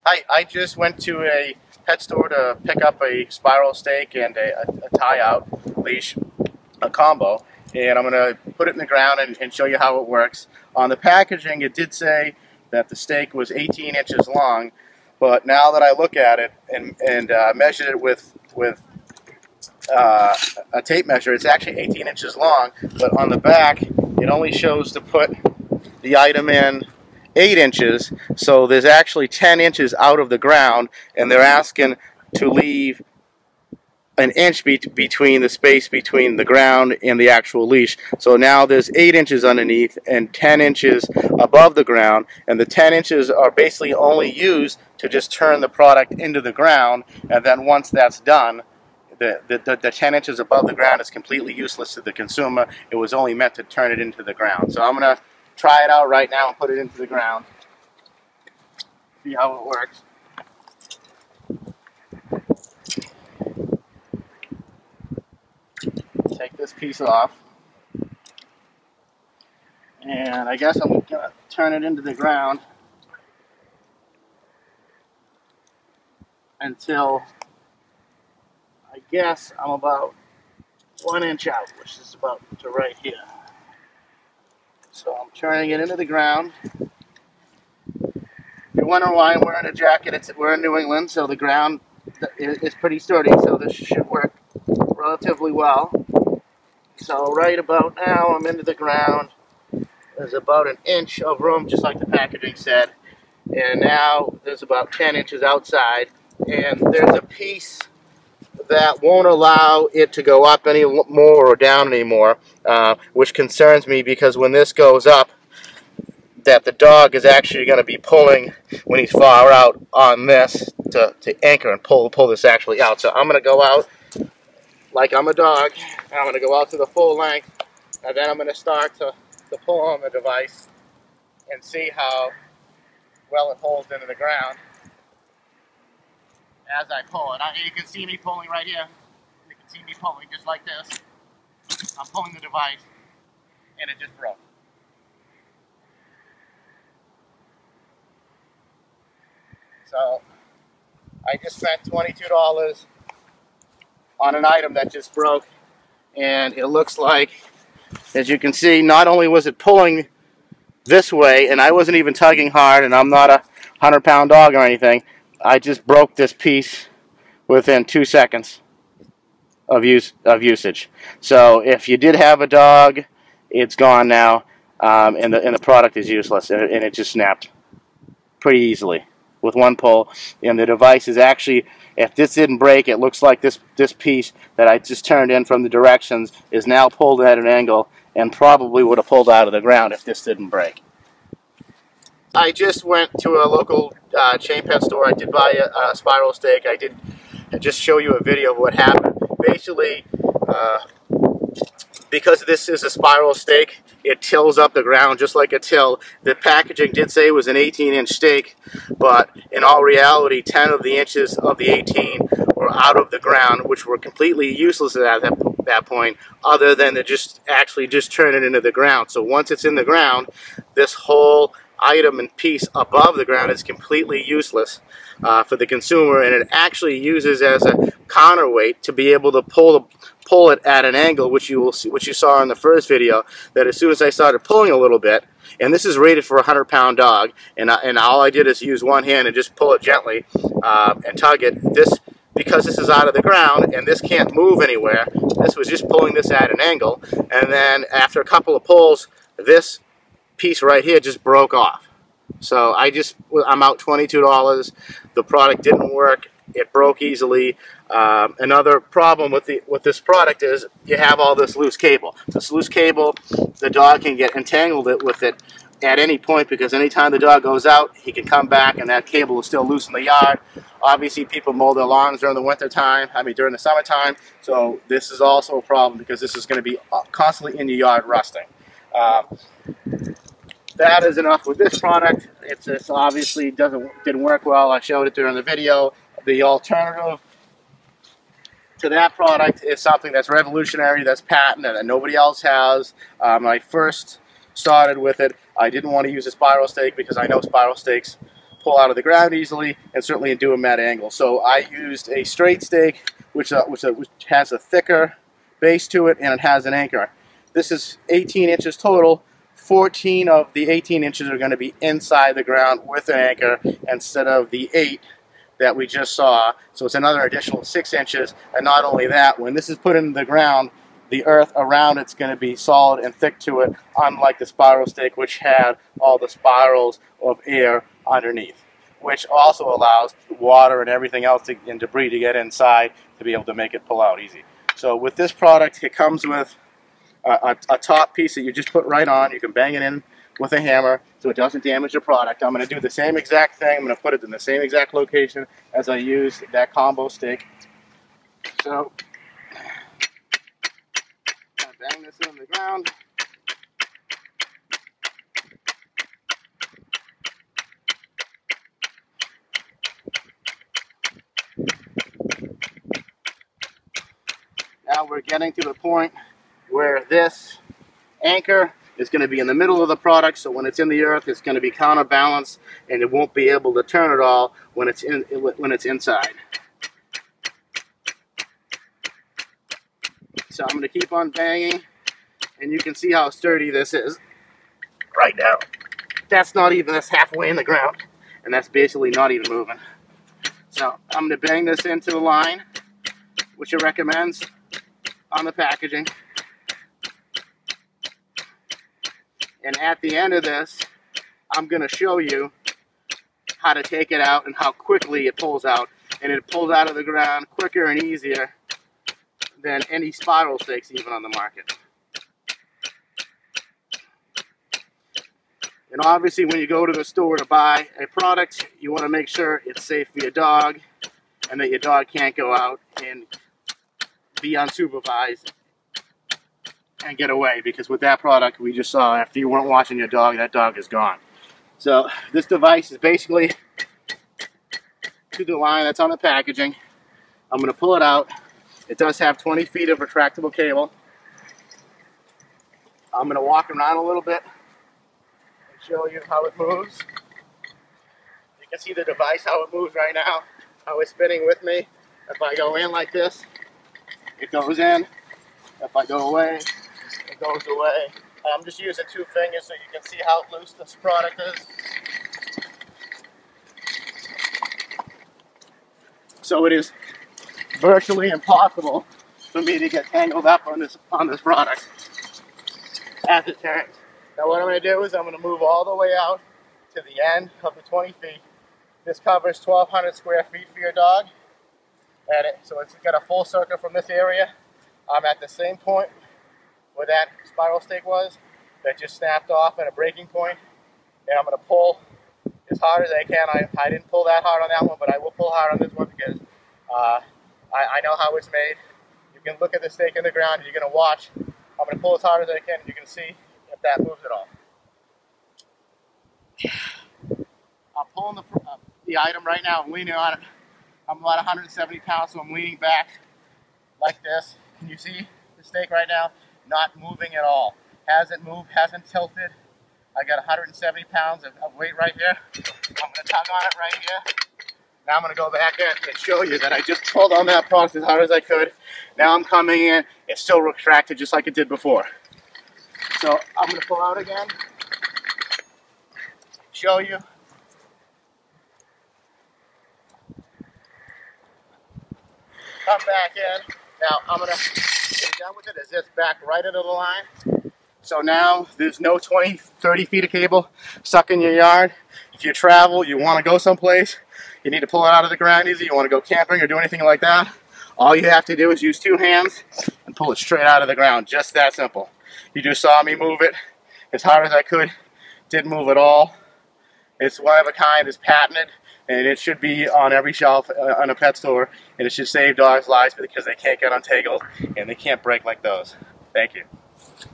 I just went to a pet store to pick up a spiral stake and a tie-out leash, a combo, and I'm going to put it in the ground and show you how it works. On the packaging, it did say that the stake was 18 inches long, but now that I look at it and measured it with a tape measure, it's actually 18 inches long, but on the back, it only shows to put the item in 8 inches, so there's actually 10 inches out of the ground, and they're asking to leave an inch between the space between the ground and the actual leash. So now there's 8 inches underneath and 10 inches above the ground, and the 10 inches are basically only used to just turn the product into the ground, and then once that's done, the 10 inches above the ground is completely useless to the consumer. It was only meant to turn it into the ground. So I'm going to try it out right now and put it into the ground. See how it works. Take this piece off. And I guess I'm going to turn it into the ground until I guess I'm about 1 inch out, which is about to right here. So I'm turning it into the ground. If you're wondering why I'm wearing a jacket, we're in New England, so the ground is pretty sturdy, so this should work relatively well. So right about now, I'm into the ground. There's about an inch of room, just like the packaging said. And now there's about 10 inches outside, and there's a piece that won't allow it to go up any more or down anymore, which concerns me because when this goes up, that the dog is actually going to be pulling when he's far out on this to anchor and pull this actually out. So I'm going to go out like I'm a dog, and I'm going to go out to the full length, and then I'm going to start to pull on the device and see how well it holds into the ground. As I pull it, you can see me pulling right here. You can see me pulling just like this. I'm pulling the device, and it just broke. So I just spent $22 on an item that just broke, and it looks like, as you can see, not only was it pulling this way, and I wasn't even tugging hard, and I'm not a 100-pound dog or anything, I just broke this piece within 2 seconds of usage. So if you did have a dog, it's gone now, and the product is useless, and it just snapped pretty easily with one pull. And the device is actually, if this didn't break, it looks like this piece that I just turned in from the directions is now pulled at an angle and probably would have pulled out of the ground if this didn't break. I just went to a local chain pet store. I did buy a spiral stake. I did just show you a video of what happened. Basically, because this is a spiral stake, it tills up the ground just like a till. The packaging did say it was an 18-inch stake, but in all reality, 10 of the inches of the 18 were out of the ground, which were completely useless at that point, other than to just turn it into the ground. So once it's in the ground, this whole item and piece above the ground is completely useless for the consumer, and it actually uses as a counterweight to be able to pull it at an angle, which you saw in the first video. That as soon as I started pulling a little bit, and this is rated for a 100-pound dog, and all I did is use one hand and just pull it gently and tug it. Because this is out of the ground and this can't move anywhere, this was just pulling this at an angle, and then after a couple of pulls, this piece right here just broke off. So I'm out $22. The product didn't work. It broke easily. Another problem with this product is you have all this loose cable. This loose cable, the dog can get entangled with it at any point, because anytime the dog goes out, he can come back and that cable is still loose in the yard. Obviously, people mow their lawns during the winter time, during the summertime, so this is also a problem because this is going to be constantly in your yard rusting. That is enough with this product. It's obviously didn't work well. I showed it during the video. The alternative to that product is something that's revolutionary, that's patented, that nobody else has. When I first started with it, I didn't want to use a spiral stake because I know spiral stakes pull out of the ground easily, and certainly do them at angle. So I used a straight stake, which has a thicker base to it, and it has an anchor. This is 18 inches total. 14 of the 18 inches are going to be inside the ground with an anchor instead of the 8 that we just saw. So it's another additional 6 inches. And not only that, when this is put in the ground, the earth around it's going to be solid and thick to it, unlike the spiral stake, which had all the spirals of air underneath, which also allows water and everything else and debris to get inside to be able to make it pull out easy. So with this product, it comes with a top piece that you just put right on. You can bang it in with a hammer so it doesn't damage the product. I'm going to do the same exact thing. I'm going to put it in the same exact location as I used that combo stake. So I'm going to bang this in the ground. Now we're getting to the point where this anchor is going to be in the middle of the product, so when it's in the earth, it's going to be counterbalanced, and it won't be able to turn at all when it's inside. So I'm going to keep on banging, and you can see how sturdy this is right now. That's halfway in the ground, and that's basically not even moving. So I'm going to bang this into the line, which it recommends on the packaging. And at the end of this, I'm going to show you how to take it out and how quickly it pulls out. And it pulls out of the ground quicker and easier than any spiral stakes even on the market. And obviously when you go to the store to buy a product, you want to make sure it's safe for your dog and that your dog can't go out and be unsupervised and get away, because with that product we just saw, after you weren't watching your dog, that dog is gone. So this device is basically to the line that's on the packaging. I'm going to pull it out. It does have 20 feet of retractable cable. I'm going to walk around a little bit and show you how it moves. You can see the device, how it moves right now, how it's spinning with me. If I go in like this, it goes in. If I go away, it goes away. I'm just using 2 fingers so you can see how loose this product is. So it is virtually impossible for me to get tangled up on this product as it turns. Now what I'm going to do is I'm going to move all the way out to the end of the 20 feet. This covers 1,200 square feet for your dog. So it's got a full circle from this area. I'm at the same point where that spiral stake was that just snapped off at a breaking point, and I'm going to pull as hard as I can. I didn't pull that hard on that one, but I will pull hard on this one because I know how it's made. You can look at the stake in the ground and you're going to watch. I'm going to pull as hard as I can and you can see if that moves at all. I'm pulling the item right now. I'm leaning on it. I'm about 170 pounds, so I'm leaning back like this. Can you see the stake right now? Not moving at all. Hasn't moved, hasn't tilted. I got 170 pounds of weight right here. I'm going to tug on it right here. Now I'm going to go back in and show you that I just pulled on that product as hard as I could. Now I'm coming in. It's still retracted just like it did before. So I'm going to pull out again. Show you. Come back in. Now I'm going to get done with it as it's back right into the line. So now there's no 20, 30 feet of cable stuck in your yard. If you travel, you want to go someplace, you need to pull it out of the ground easy, you want to go camping or do anything like that, all you have to do is use 2 hands and pull it straight out of the ground. Just that simple. You just saw me move it as hard as I could. Didn't move at all. It's one of a kind, it's patented, and it should be on every shelf on a pet store, and it should save dogs' lives because they can't get untangled and they can't break like those. Thank you.